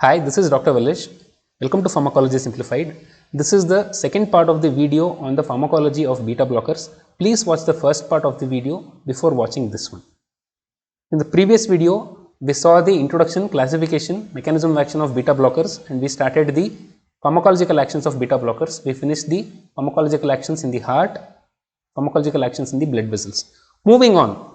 Hi, this is Dr. Valish. Welcome to Pharmacology Simplified. This is the second part of the video on the pharmacology of beta blockers. Please watch the first part of the video before watching this one. In the previous video, we saw the introduction, classification, mechanism of action of beta blockers, and we started the pharmacological actions of beta blockers. We finished the pharmacological actions in the heart, pharmacological actions in the blood vessels. Moving on.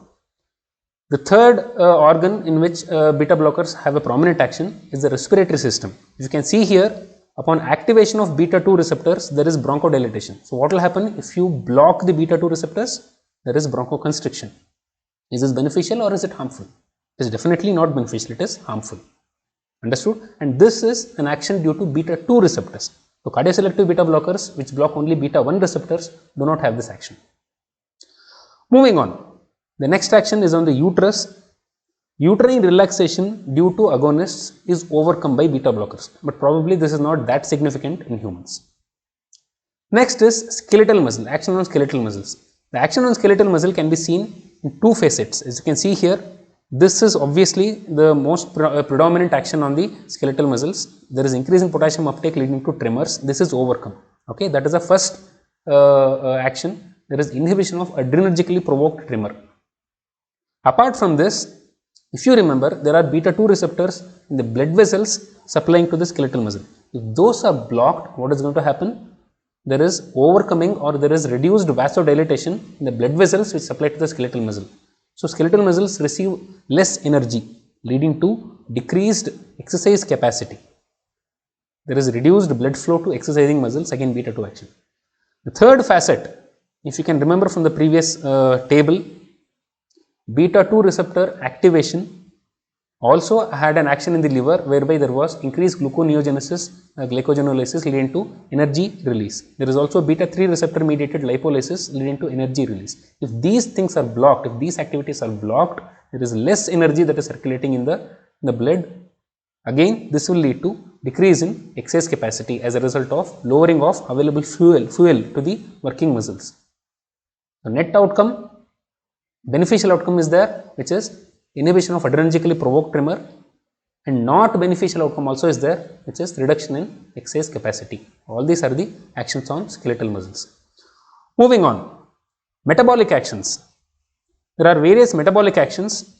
The third organ in which beta blockers have a prominent action is the respiratory system. You can see here, upon activation of beta 2 receptors, there is bronchodilation. So, what will happen if you block the beta 2 receptors? There is bronchoconstriction. Is this beneficial or is it harmful? It is definitely not beneficial, it is harmful. Understood? And this is an action due to beta 2 receptors. So, cardioselective beta blockers which block only beta 1 receptors do not have this action. Moving on. The next action is on the uterus. Uterine relaxation due to agonists is overcome by beta blockers, but probably this is not that significant in humans. Next is skeletal muscle, action on skeletal muscles. The action on skeletal muscle can be seen in two facets. As you can see here, this is obviously the most predominant action on the skeletal muscles. There is increase in potassium uptake leading to tremors. This is overcome. Okay, that is the first action. There is inhibition of adrenergically provoked tremor. Apart from this, if you remember, there are beta 2 receptors in the blood vessels supplying to the skeletal muscle. If those are blocked, what is going to happen? There is overcoming or there is reduced vasodilatation in the blood vessels which supply to the skeletal muscle. So, skeletal muscles receive less energy leading to decreased exercise capacity. There is reduced blood flow to exercising muscles, again beta 2 action. The third facet, if you can remember from the previous table, beta 2 receptor activation also had an action in the liver whereby there was increased gluconeogenesis, glycogenolysis leading to energy release. There is also beta 3 receptor mediated lipolysis leading to energy release. If these things are blocked, if these activities are blocked, there is less energy that is circulating in the blood. Again, this will lead to decrease in exercise capacity as a result of lowering of available fuel to the working muscles. The net outcome, beneficial outcome is there, which is inhibition of adrenergically provoked tremor, and not beneficial outcome also is there, which is reduction in exercise capacity. All these are the actions on skeletal muscles. Moving on, metabolic actions. There are various metabolic actions.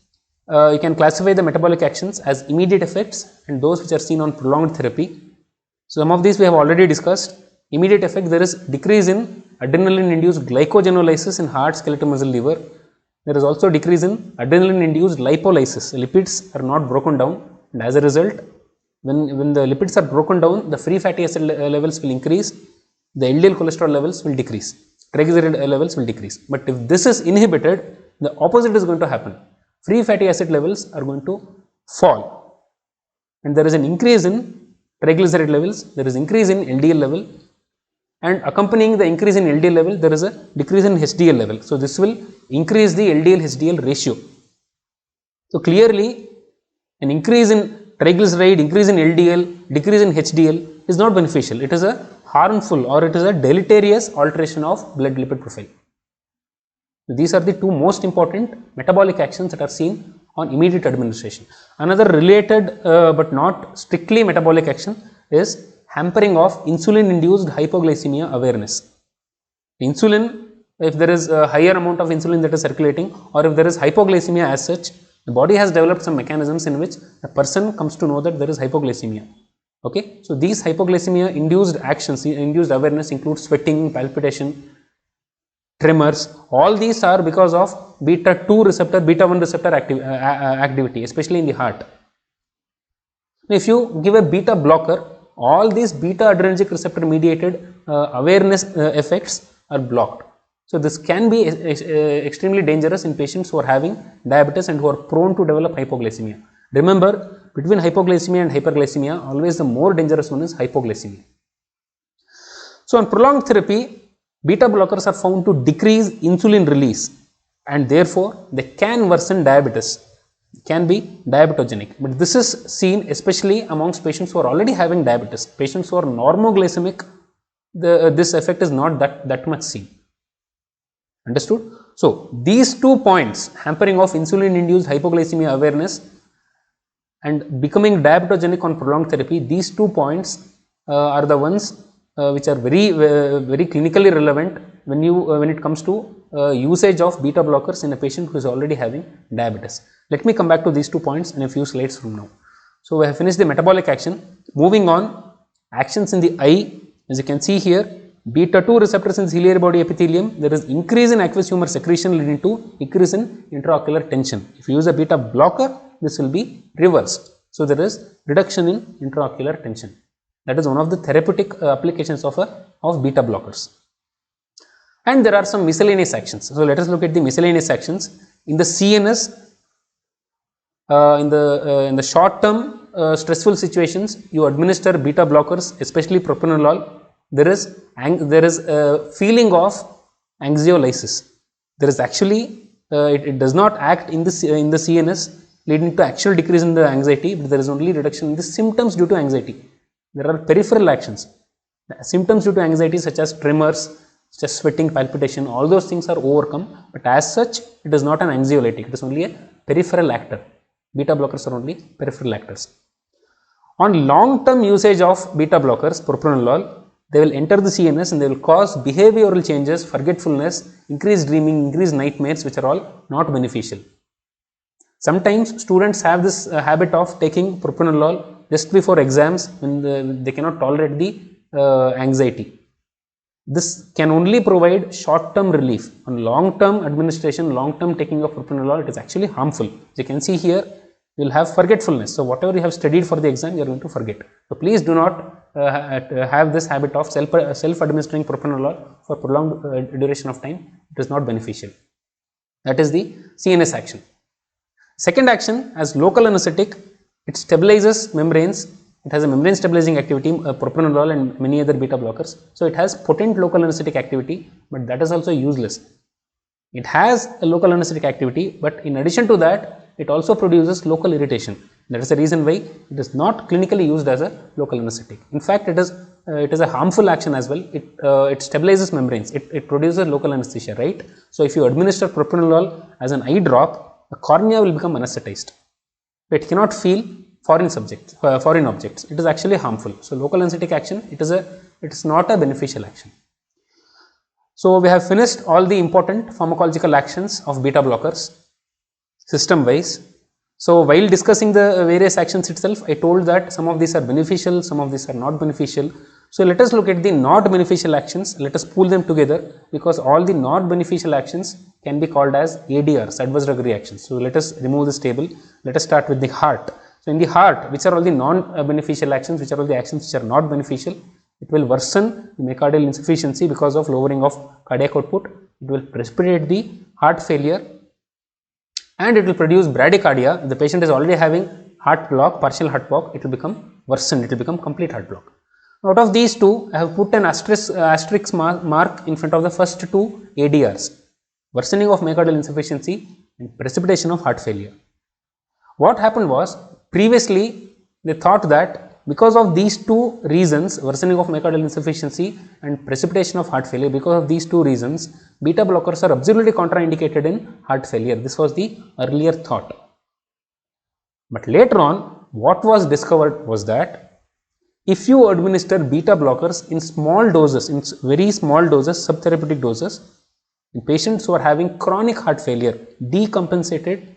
You can classify the metabolic actions as immediate effects and those which are seen on prolonged therapy. So, some of these we have already discussed. Immediate effect, there is decrease in adrenaline induced glycogenolysis in heart, skeletal muscle, liver. There is also decrease in adrenaline induced lipolysis. Lipids are not broken down, and as a result, when the lipids are broken down, the free fatty acid levels will increase, the LDL cholesterol levels will decrease, triglyceride levels will decrease. But if this is inhibited, the opposite is going to happen. Free fatty acid levels are going to fall, and there is an increase in triglyceride levels, there is increase in LDL level, and accompanying the increase in LDL level, there is a decrease in HDL level. So, this will increase the LDL HDL ratio. So, clearly an increase in triglyceride, increase in LDL, decrease in HDL is not beneficial. It is a harmful or it is a deleterious alteration of blood lipid profile. These are the two most important metabolic actions that are seen on immediate administration. Another related but not strictly metabolic action is hampering of insulin induced hypoglycemia awareness. Insulin, if there is a higher amount of insulin that is circulating or if there is hypoglycemia as such, the body has developed some mechanisms in which a person comes to know that there is hypoglycemia. Okay, so these hypoglycemia induced actions, induced awareness include sweating, palpitation, tremors. All these are because of beta 2 receptor, beta 1 receptor activity, especially in the heart. Now, if you give a beta blocker, all these beta adrenergic receptor mediated awareness effects are blocked. So, this can be extremely dangerous in patients who are having diabetes and who are prone to develop hypoglycemia. Remember, between hypoglycemia and hyperglycemia, always the more dangerous one is hypoglycemia. So, on prolonged therapy, beta blockers are found to decrease insulin release and therefore, they can worsen diabetes, can be diabetogenic. But this is seen especially amongst patients who are already having diabetes. Patients who are normoglycemic, this effect is not that much seen. Understood? So, these 2 points, hampering of insulin induced hypoglycemia awareness and becoming diabetogenic on prolonged therapy, these 2 points are the ones which are very clinically relevant when it comes to usage of beta blockers in a patient who is already having diabetes. Let me come back to these 2 points in a few slides from now. So, we have finished the metabolic action. Moving on, actions in the eye. As you can see here, beta 2 receptors in ciliary body epithelium, there is increase in aqueous humor secretion leading to increase in intraocular tension. If you use a beta blocker, this will be reversed. So, there is reduction in intraocular tension. That is one of the therapeutic applications of beta blockers. And there are some miscellaneous actions. So, let us look at the miscellaneous actions. In the CNS, in the short term stressful situations, you administer beta blockers, especially propranolol. There is a feeling of anxiolysis. There is actually it does not act in the CNS, leading to actual decrease in the anxiety, but there is only reduction in the symptoms due to anxiety. There are peripheral actions. The symptoms due to anxiety such as tremors, such as sweating, palpitation, all those things are overcome, but as such it is not an anxiolytic, it is only a peripheral actor. Beta blockers are only peripheral actors. On long term usage of beta blockers, propranolol, they will enter the CNS and they will cause behavioral changes, forgetfulness, increased dreaming, increased nightmares, which are all not beneficial. Sometimes students have this habit of taking propranolol just before exams when they cannot tolerate the anxiety. This can only provide short term relief. On long term administration, long term taking of propranolol, it is actually harmful. As you can see here, you will have forgetfulness. So, whatever you have studied for the exam, you are going to forget. So, please do not have this habit of self administering propranolol for prolonged duration of time. It is not beneficial. That is the CNS action. Second action, as local anesthetic, it stabilizes membranes. It has a membrane stabilizing activity, propranolol and many other beta blockers. So, it has potent local anesthetic activity, but that is also useless. It has a local anesthetic activity, but in addition to that, it also produces local irritation. That is the reason why it is not clinically used as a local anesthetic. In fact, it is a harmful action as well. It stabilizes membranes. It produces local anesthesia, right? So, if you administer propranolol as an eye drop, the cornea will become anesthetized. It cannot feel foreign objects. It is actually harmful. So, local anesthetic action, it is not a beneficial action. So, we have finished all the important pharmacological actions of beta blockers system wise. So, while discussing the various actions itself, I told that some of these are beneficial, some of these are not beneficial. So, let us look at the not beneficial actions. Let us pool them together, because all the not beneficial actions can be called as ADRs, adverse drug reactions. So, let us remove this table. Let us start with the heart. So, in the heart, which are all the non-beneficial actions, which are all the actions which are not beneficial? It will worsen the myocardial insufficiency because of lowering of cardiac output. It will precipitate the heart failure, and it will produce bradycardia. If the patient is already having heart block, partial heart block, it will become worsened, it will become complete heart block. Out of these two, I have put an asterisk mark in front of the first two ADRs, worsening of myocardial insufficiency and precipitation of heart failure. What happened was, previously they thought that because of these two reasons, worsening of myocardial insufficiency and precipitation of heart failure, because of these two reasons, beta blockers are absolutely contraindicated in heart failure. This was the earlier thought. But later on, what was discovered was that if you administer beta blockers in small doses, in very small doses, subtherapeutic doses, in patients who are having chronic heart failure, compensated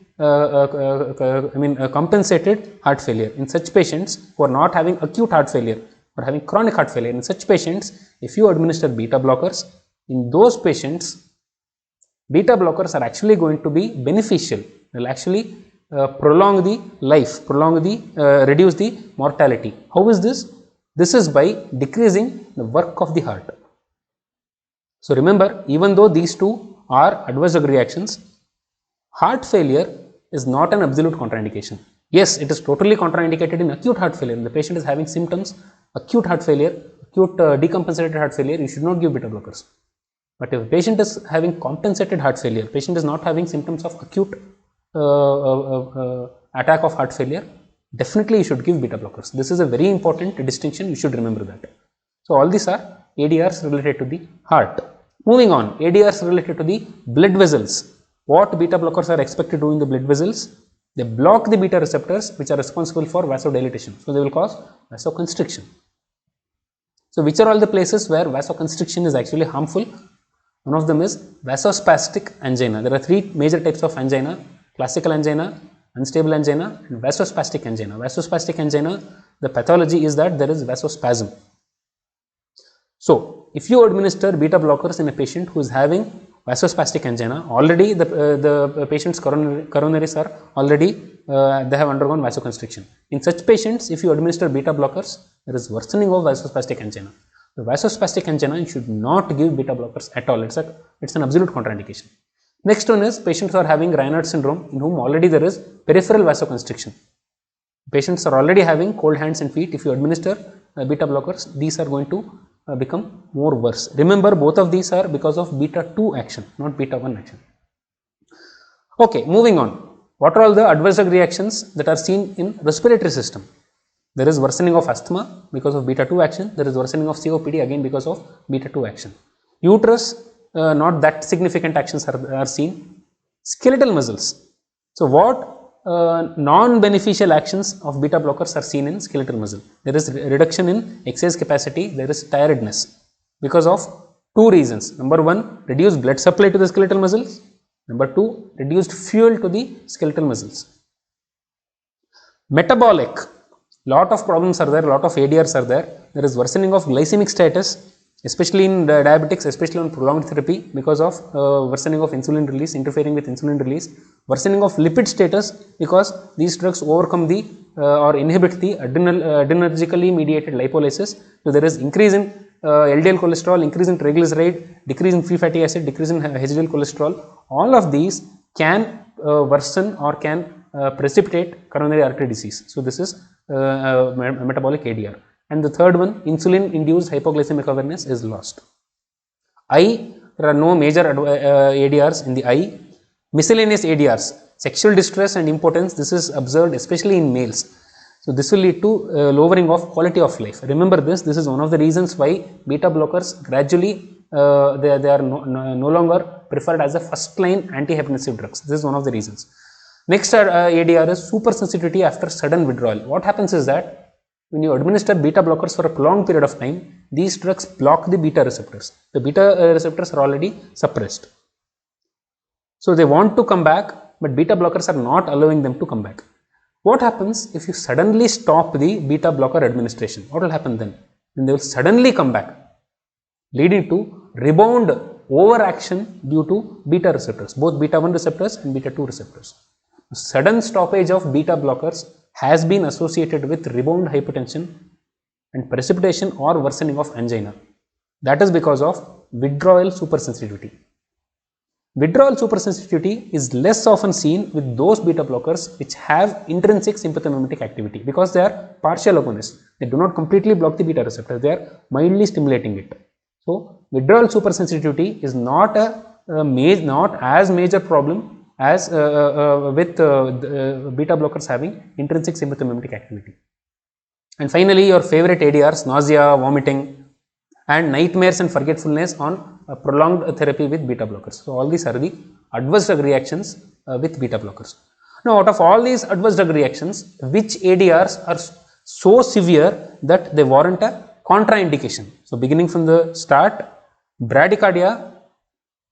heart failure, in such patients who are not having acute heart failure or having chronic heart failure, in such patients, if you administer beta blockers, in those patients, beta blockers are actually going to be beneficial. They will actually prolong the life, reduce the mortality. How is this? This is by decreasing the work of the heart. So, remember, even though these two are adverse drug reactions, heart failure is not an absolute contraindication. Yes, it is totally contraindicated in acute heart failure. When the patient is having symptoms, acute heart failure, acute decompensated heart failure, you should not give beta blockers. But if a patient is having compensated heart failure, patient is not having symptoms of acute attack of heart failure, definitely you should give beta blockers. This is a very important distinction, you should remember that. So, all these are ADRs related to the heart. Moving on, ADRs related to the blood vessels. What beta blockers are expected to do in the blood vessels? They block the beta receptors which are responsible for vasodilatation. So, they will cause vasoconstriction. So, which are all the places where vasoconstriction is actually harmful? One of them is vasospastic angina. There are three major types of angina: classical angina, unstable angina, and vasospastic angina. Vasospastic angina, the pathology is that there is vasospasm. So, if you administer beta blockers in a patient who is having vasospastic angina, already the patient's coronaries are already they have undergone vasoconstriction. In such patients, if you administer beta blockers, there is worsening of vasospastic angina. The vasospastic angina, you should not give beta blockers at all. It's an absolute contraindication. Next one is patients who are having Raynaud syndrome, in whom already there is peripheral vasoconstriction. Patients are already having cold hands and feet. If you administer beta blockers, these are going to become more worse. Remember, both of these are because of beta 2 action, not beta 1 action. Okay, moving on. What are all the adverse drug reactions that are seen in respiratory system? There is worsening of asthma because of beta 2 action. There is worsening of COPD again because of beta 2 action. Uterus, not that significant actions are seen. Skeletal muscles. So, what non-beneficial actions of beta blockers are seen in skeletal muscle? There is reduction in exercise capacity, there is tiredness because of two reasons. Number one, reduced blood supply to the skeletal muscles. Number two, reduced fuel to the skeletal muscles. Metabolic, lot of problems are there, lot of ADRs are there. There is worsening of glycemic status, especially in diabetics, especially on prolonged therapy because of worsening of insulin release, interfering with insulin release. Worsening of lipid status because these drugs overcome the or inhibit the adrenergically mediated lipolysis. So, there is increase in LDL cholesterol, increase in triglyceride, decrease in free fatty acid, decrease in HDL cholesterol. All of these can worsen or can precipitate coronary artery disease. So, this is metabolic ADR. And the third one, insulin induced hypoglycemic awareness is lost. Eye, there are no major ADRs in the eye. Miscellaneous ADRs, sexual distress and impotence, this is observed especially in males. So, this will lead to lowering of quality of life. Remember this is one of the reasons why beta blockers gradually they are no longer preferred as a first line antihypertensive drugs. This is one of the reasons. Next ADR is super sensitivity after sudden withdrawal. What happens is that when you administer beta blockers for a prolonged period of time, these drugs block the beta receptors. The beta receptors are already suppressed. So, they want to come back, but beta blockers are not allowing them to come back. What happens if you suddenly stop the beta blocker administration? What will happen then? Then they will suddenly come back, leading to rebound overaction due to beta receptors, both beta 1 receptors and beta 2 receptors. Sudden stoppage of beta blockers has been associated with rebound hypertension and precipitation or worsening of angina. That is because of withdrawal supersensitivity. Withdrawal supersensitivity is less often seen with those beta blockers which have intrinsic sympathomimetic activity because they are partial agonists. They do not completely block the beta receptor, they are mildly stimulating it. So, withdrawal supersensitivity is not as major problem as with beta blockers having intrinsic sympathomimetic activity. And finally, your favorite ADRs, nausea, vomiting, and nightmares and forgetfulness on prolonged therapy with beta blockers. So, all these are the adverse drug reactions with beta blockers. Now, out of all these adverse drug reactions, which ADRs are so severe that they warrant a contraindication? So, beginning from the start, bradycardia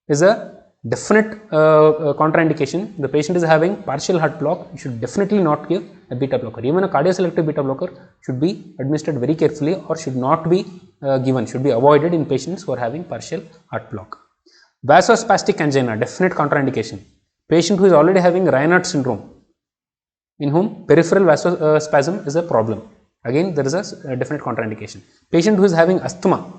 is a definite contraindication. The patient is having partial heart block, you should definitely not give a beta blocker. Even a cardioselective beta blocker should be administered very carefully or should not be given, should be avoided in patients who are having partial heart block. Vasospastic angina, definite contraindication. Patient who is already having Raynaud syndrome, in whom peripheral vasospasm is a problem. Again, there is a definite contraindication. Patient who is having asthma,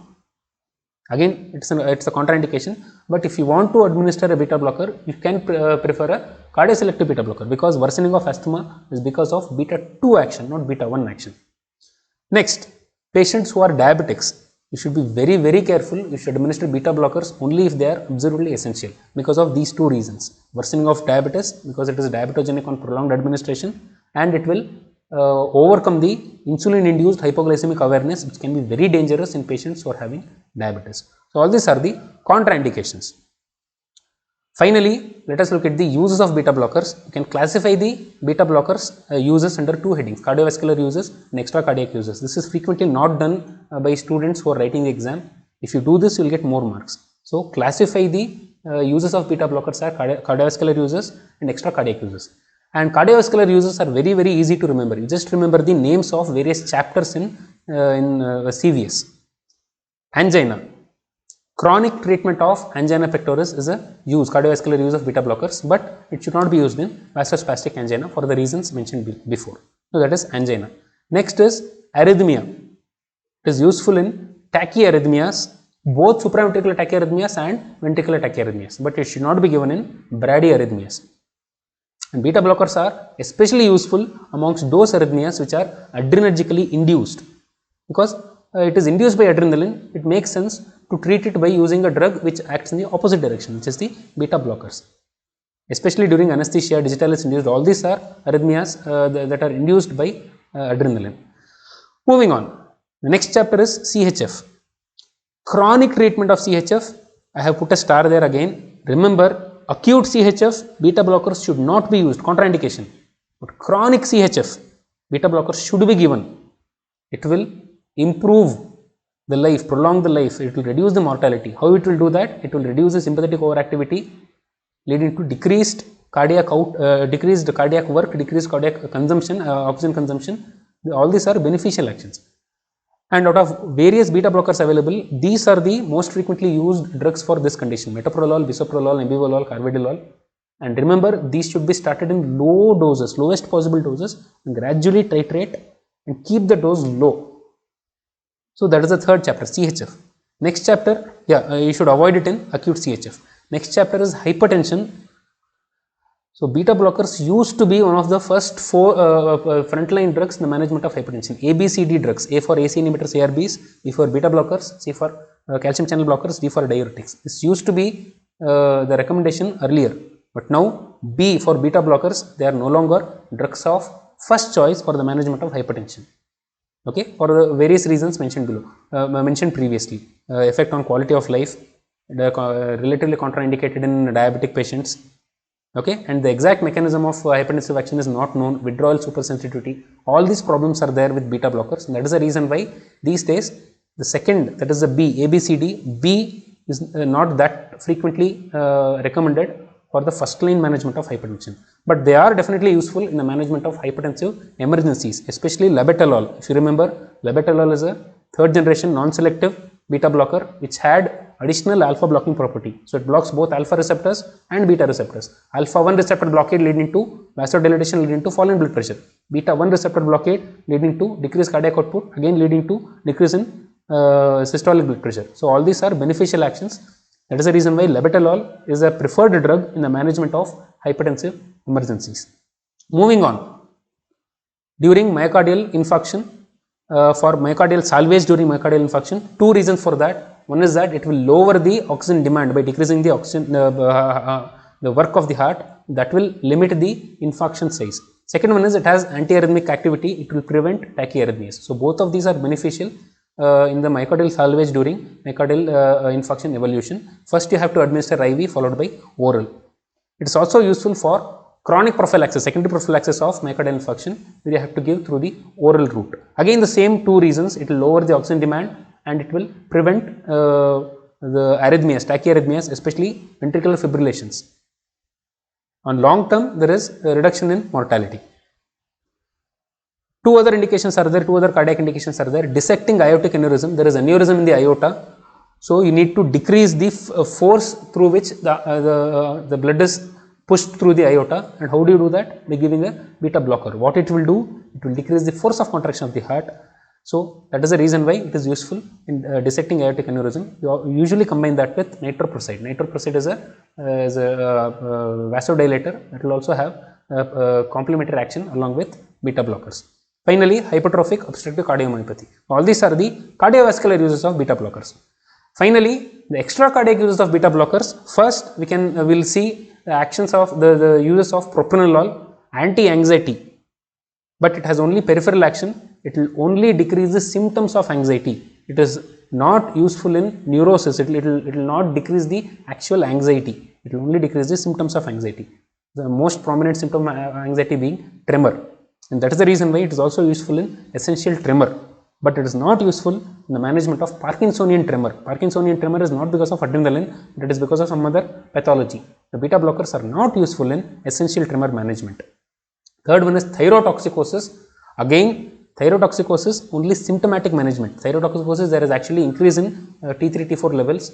again it's a contraindication, but if you want to administer a beta blocker, you can prefer a cardioselective beta blocker because worsening of asthma is because of beta 2 action, not beta 1 action. Next, patients who are diabetics, you should be very careful. You should administer beta blockers only if they are absolutely essential because of these two reasons: worsening of diabetes because it is diabetogenic on prolonged administration, and it will overcome the insulin induced hypoglycemic awareness, which can be very dangerous in patients who are having diabetes. So, all these are the contraindications. Finally, let us look at the uses of beta blockers. You can classify the beta blockers uses under two headings: cardiovascular uses and extra cardiac uses. This is frequently not done by students who are writing the exam. If you do this, you will get more marks. So, classify the uses of beta blockers are cardiovascular uses and extra cardiac uses. And cardiovascular uses are very, very easy to remember. You just remember the names of various chapters in CVS. Angina. Chronic treatment of angina pectoris is a cardiovascular use of beta blockers, but it should not be used in vasospastic angina for the reasons mentioned before. So, that is angina. Next is arrhythmia. It is useful in tachyarrhythmias, both supraventricular tachyarrhythmias and ventricular tachyarrhythmias, but it should not be given in bradyarrhythmias. And beta blockers are especially useful amongst those arrhythmias which are adrenergically induced, because it is induced by adrenaline. It makes sense to treat it by using a drug which acts in the opposite direction, which is the beta blockers. Especially during anesthesia, digitalis induced, all these are arrhythmias that are induced by adrenaline. Moving on, the next chapter is CHF. Chronic treatment of CHF, I have put a star there again. Remember, acute CHF, beta blockers should not be used, contraindication. But chronic CHF, beta blockers should be given. It will improve the life, prolong the life, it will reduce the mortality. How it will do that? It will reduce the sympathetic overactivity, leading to decreased cardiac decreased cardiac work, decreased cardiac consumption, oxygen consumption. All these are beneficial actions. And out of various beta blockers available, these are the most frequently used drugs for this condition: metoprolol, bisoprolol, nebivolol, carvedilol. And remember, these should be started in low doses, lowest possible doses, and gradually titrate and keep the dose low. So, that is the third chapter, CHF. Next chapter, you should avoid it in acute CHF. Next chapter is hypertension. So, beta blockers used to be one of the first four frontline drugs in the management of hypertension. ABCD drugs: A for AC inhibitors, ARBs; B for beta blockers; C for calcium channel blockers; D for diuretics. This used to be the recommendation earlier, but now B for beta blockers, they are no longer drugs of first choice for the management of hypertension. Okay, for the various reasons mentioned below, mentioned previously. Effect on quality of life, relatively contraindicated in diabetic patients. Okay, and the exact mechanism of hypertensive action is not known. Withdrawal supersensitivity, all these problems are there with beta blockers, and that is the reason why these days the second, that is the B, ABCD, B is not that frequently recommended for the first line management of hypertension, but they are definitely useful in the management of hypertensive emergencies, especially labetalol. If you remember, labetalol is a third generation non-selective beta blocker which had additional alpha blocking property. So, it blocks both alpha receptors and beta receptors. Alpha 1 receptor blockade leading to vasodilatation, leading to fall in blood pressure. Beta 1 receptor blockade leading to decreased cardiac output, again leading to decrease in systolic blood pressure. So, all these are beneficial actions. That is the reason why labetalol is a preferred drug in the management of hypertensive emergencies. Moving on, during myocardial infarction, for myocardial salvage during myocardial infarction, two reasons for that. One is that it will lower the oxygen demand by decreasing the oxygen, the work of the heart, that will limit the infarction size. Second one is it has antiarrhythmic activity, it will prevent tachyarrhythmias. So, both of these are beneficial in the myocardial salvage during myocardial infarction evolution. First, you have to administer IV followed by oral. It is also useful for chronic prophylaxis, secondary prophylaxis of myocardial infarction, where you have to give through the oral route. Again, the same two reasons: it will lower the oxygen demand and it will prevent the arrhythmias, tachyarrhythmias, especially ventricular fibrillations. On long term, there is a reduction in mortality. Two other indications are there, two other cardiac indications are there. Dissecting aortic aneurysm, there is aneurysm in the aorta. So, you need to decrease the force through which the blood is pushed through the aorta. And how do you do that? By giving a beta blocker. What it will do? It will decrease the force of contraction of the heart. So, that is the reason why it is useful in dissecting aortic aneurysm. You usually combine that with nitroprusside. Nitroprusside is a vasodilator that will also have a complementary action along with beta blockers. Finally, hypertrophic obstructive cardiomyopathy. All these are the cardiovascular uses of beta blockers. Finally, the extra cardiac uses of beta blockers. First, we will see the actions of the uses of propranolol, anti-anxiety, but it has only peripheral action. It will only decrease the symptoms of anxiety. It is not useful in neurosis. It will not decrease the actual anxiety. It will only decrease the symptoms of anxiety. The most prominent symptom of anxiety being tremor, and that is the reason why it is also useful in essential tremor, but it is not useful in the management of Parkinsonian tremor. Parkinsonian tremor is not because of adrenaline, but it is because of some other pathology. The beta blockers are not useful in essential tremor management. Third one is thyrotoxicosis. Again, thyrotoxicosis only symptomatic management. Thyrotoxicosis, there is actually increase in T3 T4 levels.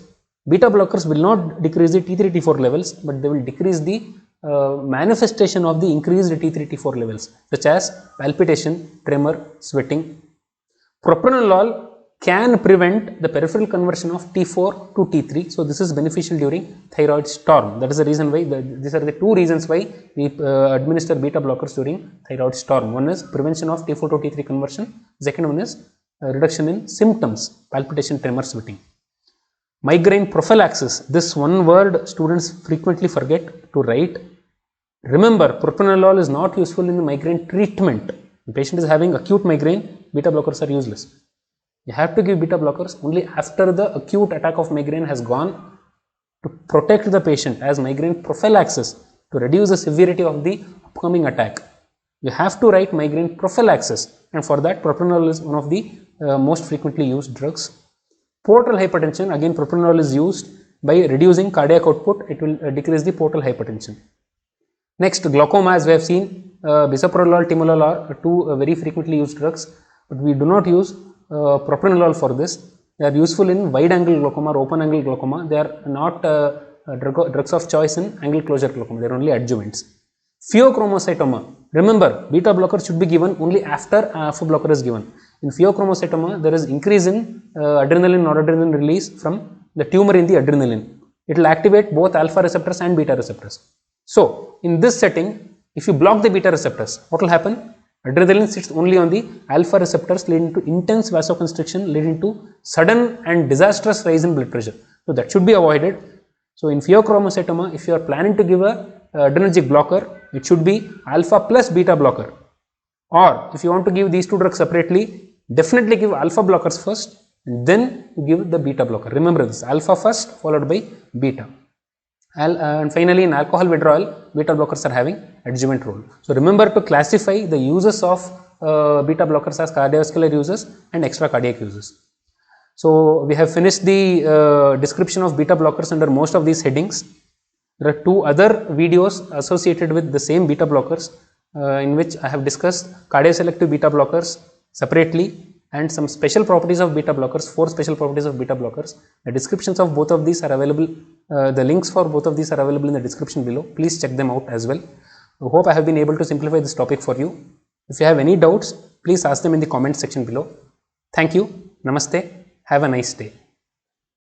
Beta blockers will not decrease the T3 T4 levels, but they will decrease the manifestation of the increased T3 T4 levels, such as palpitation, tremor, sweating. Propranolol can prevent the peripheral conversion of T4 to T3, so this is beneficial during thyroid storm. That is the reason why, these are the two reasons why we administer beta blockers during thyroid storm. One is prevention of T4 to T3 conversion, second one is reduction in symptoms, palpitation, tremor, sweating. Migraine prophylaxis, this one word students frequently forget to write. Remember, propranolol is not useful in the migraine treatment. The patient is having acute migraine, beta blockers are useless. You have to give beta blockers only after the acute attack of migraine has gone, to protect the patient as migraine prophylaxis, to reduce the severity of the upcoming attack. You have to write migraine prophylaxis, and for that propranolol is one of the most frequently used drugs. Portal hypertension, again propranolol is used by reducing cardiac output, it will decrease the portal hypertension. Next, glaucoma, as we have seen, bisoprolol, timolol are two very frequently used drugs, but we do not use propranolol for this. They are useful in wide angle glaucoma or open angle glaucoma. They are not drugs of choice in angle closure glaucoma, they are only adjuvants. Pheochromocytoma, remember, beta blocker should be given only after alpha blocker is given. In pheochromocytoma, there is increase in adrenaline, noradrenaline release from the tumor in the adrenaline. It will activate both alpha receptors and beta receptors. So, in this setting, if you block the beta receptors, what will happen? Adrenaline sits only on the alpha receptors, leading to intense vasoconstriction, leading to sudden and disastrous rise in blood pressure. So, that should be avoided. So, in pheochromocytoma, if you are planning to give a adrenergic blocker, it should be alpha plus beta blocker. Or if you want to give these two drugs separately, definitely give alpha blockers first, and then give the beta blocker. Remember this, alpha first followed by beta. And finally, in alcohol withdrawal, beta blockers are having adjuvant role. So remember to classify the uses of beta blockers as cardiovascular uses and extra cardiac uses. So we have finished the description of beta blockers under most of these headings. There are two other videos associated with the same beta blockers in which I have discussed cardioselective beta blockers separately and some special properties of beta blockers, 4 special properties of beta blockers. The descriptions of both of these are available, the links for both of these are available in the description below. Please check them out as well. I hope I have been able to simplify this topic for you. If you have any doubts, please ask them in the comment section below. Thank you. Namaste. Have a nice day.